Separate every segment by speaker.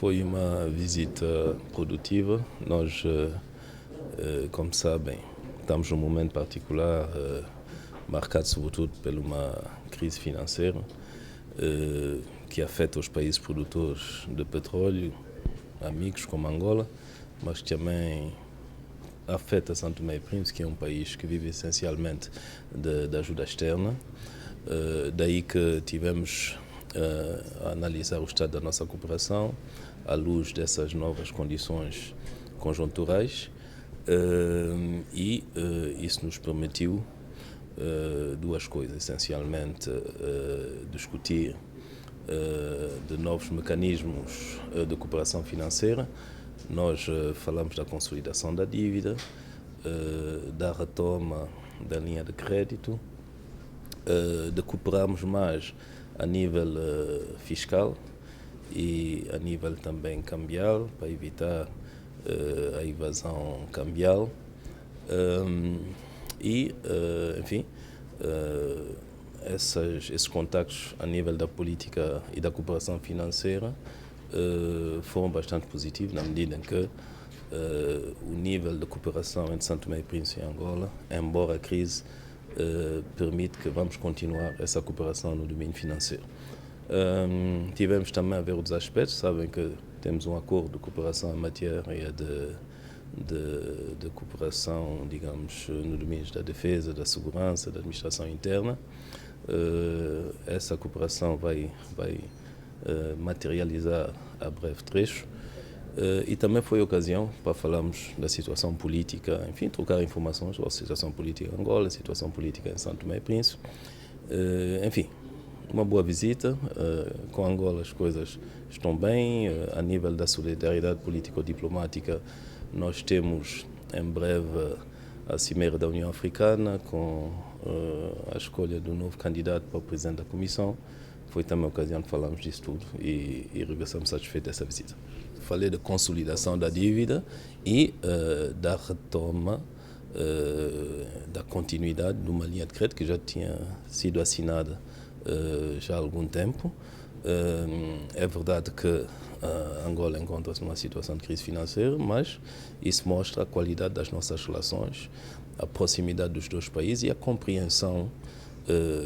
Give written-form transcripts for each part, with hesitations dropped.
Speaker 1: Foi uma visita produtiva. Nós, como sabem, estamos num momento particular, marcado sobretudo por uma crise financeira que afeta os países produtores de petróleo, amigos como Angola, mas que também afeta São Tomé e Príncipe, que é um país que vive essencialmente de ajuda externa. Daí que tivemos a analisar o estado da nossa cooperação à luz dessas novas condições conjunturais e isso nos permitiu duas coisas, essencialmente discutir de novos mecanismos de cooperação financeira. Nós falamos da consolidação da dívida, da retoma da linha de crédito, de cooperarmos mais a nível fiscal e a nível também cambial, para evitar a evasão cambial. Esses contactos a nível da política e da cooperação financeira foram bastante positivos, na medida em que o nível de cooperação entre São Tomé e Príncipe e Angola, embora a crise permite que vamos continuar essa cooperação no domínio financeiro. Tivemos também a ver outros aspectos. Sabem que temos um acordo de cooperação em matéria de cooperação, digamos, no domínio da defesa, da segurança, da administração interna. Essa cooperação vai materializar a breve trecho. E também foi ocasião para falarmos da situação política, enfim, trocar informações sobre a situação política em Angola, a situação política em São Tomé e Príncipe. Enfim, uma boa visita. Com Angola as coisas estão bem. A nível da solidariedade político-diplomática, nós temos em breve a Cimeira da União Africana com a escolha do novo candidato para o presidente da Comissão. Foi também a ocasião de falarmos disso tudo e regressamos satisfeitos dessa visita. Falei da consolidação da dívida e da retoma, da continuidade de uma linha de crédito que já tinha sido assinada já há algum tempo. É verdade que Angola encontra-se numa situação de crise financeira, mas isso mostra a qualidade das nossas relações, a proximidade dos dois países e a compreensão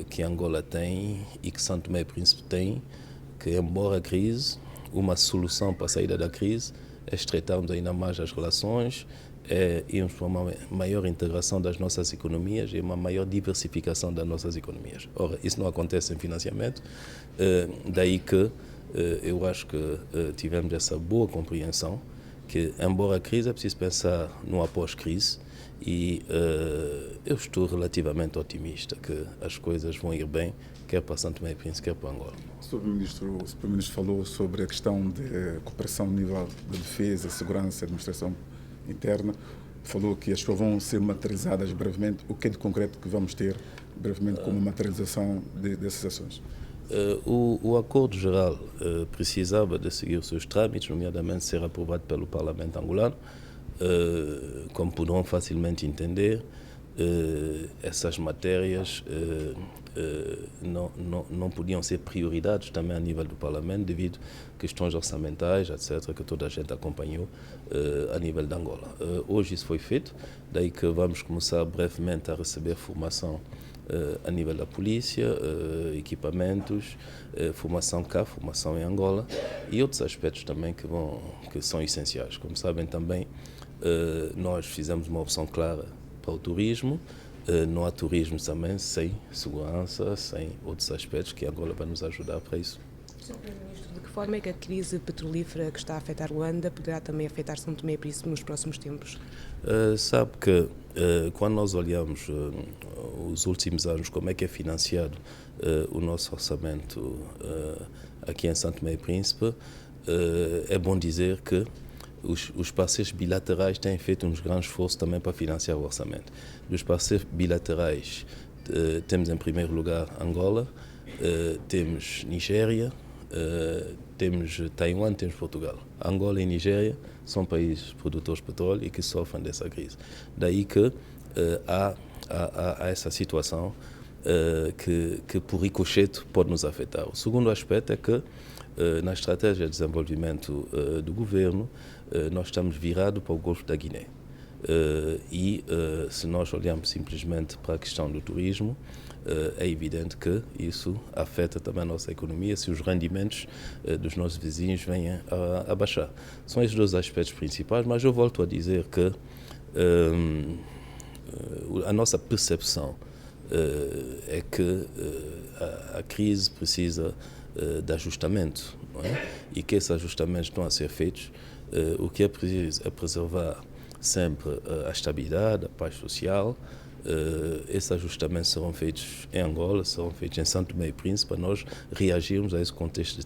Speaker 1: que Angola tem e que São Tomé e Príncipe tem, que embora a crise, uma solução para a saída da crise é estreitarmos ainda mais as relações, é irmos para uma maior integração das nossas economias e uma maior diversificação das nossas economias. Ora, isso não acontece sem financiamento, daí que eu acho que tivemos essa boa compreensão que, embora a crise, é preciso pensar no após-crise e eu estou relativamente otimista que as coisas vão ir bem, quer para São Tomé e Príncipe, quer para Angola.
Speaker 2: O Primeiro-Ministro falou sobre a questão de cooperação no nível de defesa, segurança e administração interna. Falou que as coisas vão ser materializadas brevemente. O que é de concreto que vamos ter brevemente como materialização dessas ações?
Speaker 1: O acordo geral precisava de seguir os seus trâmites, nomeadamente ser aprovado pelo Parlamento angolano. Como poderão facilmente entender, essas matérias não podiam ser prioridades também a nível do Parlamento devido a questões orçamentais, etc., que toda a gente acompanhou a nível de Angola. Hoje isso foi feito, daí que vamos começar brevemente a receber formação a nível da polícia, equipamentos, formação cá, formação em Angola e outros aspectos também que são essenciais. Como sabem também, nós fizemos uma opção clara para o turismo. Não há turismo também sem segurança, sem outros aspectos que Angola vai nos ajudar para isso.
Speaker 3: Sr. Primeiro-Ministro, de que forma é que a crise petrolífera que está a afetar Luanda poderá também afetar São Tomé e Príncipe nos próximos tempos?
Speaker 1: Sabe que quando nós olhamos os últimos anos, como é que é financiado o nosso orçamento aqui em São Tomé e Príncipe, é bom dizer que os parceiros bilaterais têm feito uns grandes esforços também para financiar o orçamento. Dos parceiros bilaterais, temos em primeiro lugar Angola, temos Nigéria, temos Taiwan, temos Portugal. Angola e Nigéria são países produtores de petróleo e que sofrem dessa crise. Daí que há essa situação que por ricochete pode nos afetar. O segundo aspecto é que na estratégia de desenvolvimento do governo, nós estamos virados para o Golfo da Guiné. Se nós olharmos simplesmente para a questão do turismo, é evidente que isso afeta também a nossa economia se os rendimentos dos nossos vizinhos venham a baixar. São esses dois aspectos principais, mas eu volto a dizer que a nossa percepção é que a crise precisa de ajustamento, não é? E que esses ajustamentos estão a ser feitos. O que é preciso é preservar sempre a estabilidade, a paz social. Esses ajustamentos serão feitos em Angola, serão feitos em São Tomé e Príncipe, para nós reagirmos a esse contexto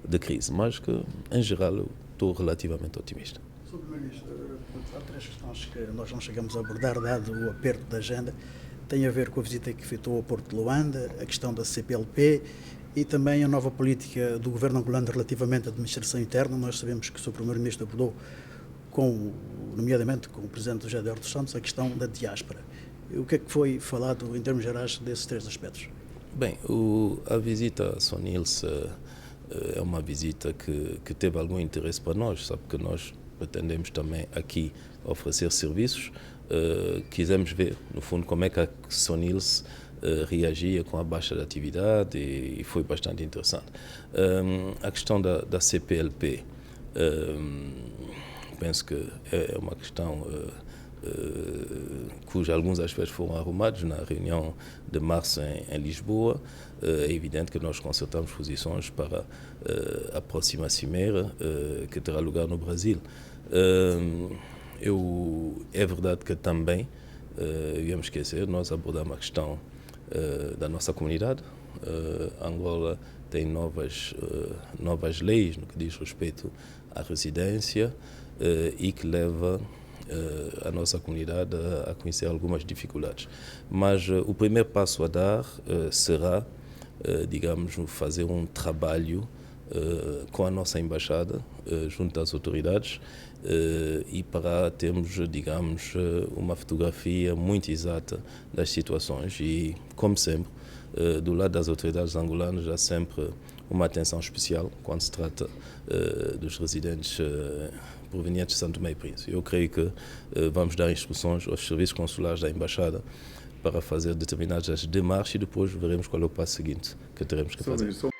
Speaker 1: de crise. Mas que, em geral, eu estou relativamente otimista.
Speaker 4: Sr. Primeiro-Ministro, há três questões que nós não chegamos a abordar, dado o aperto da agenda. Tem a ver com a visita que efetuou ao Porto de Luanda, a questão da CPLP e também a nova política do governo angolano relativamente à administração interna. Nós sabemos que o Sr. Primeiro-Ministro abordou, nomeadamente com o Presidente José Eduardo dos Santos, a questão da diáspora. O que é que foi falado em termos gerais desses três aspectos?
Speaker 1: Bem, a visita a Sonils é uma visita que teve algum interesse para nós, sabe que nós pretendemos também aqui oferecer serviços. Quisemos ver, no fundo, como é que a Sonils reagia com a baixa da atividade e foi bastante interessante. A questão da CPLP, penso que é uma questão cujos alguns aspectos foram arrumados na reunião de março em Lisboa. É evidente que nós concertamos posições para a próxima cimeira que terá lugar no Brasil. É verdade que também, íamos esquecer, nós abordamos a questão da nossa comunidade. Angola tem novas leis no que diz respeito à residência e que leva a nossa comunidade a conhecer algumas dificuldades. Mas o primeiro passo a dar será, digamos, fazer um trabalho com a nossa embaixada junto às autoridades e para termos, digamos, uma fotografia muito exata das situações e, como sempre, do lado das autoridades angolanas há sempre uma atenção especial quando se trata dos residentes provenientes de São Tomé e Príncipe. Eu creio que vamos dar instruções aos serviços consulares da Embaixada para fazer determinadas demarches e depois veremos qual é o passo seguinte que teremos que fazer.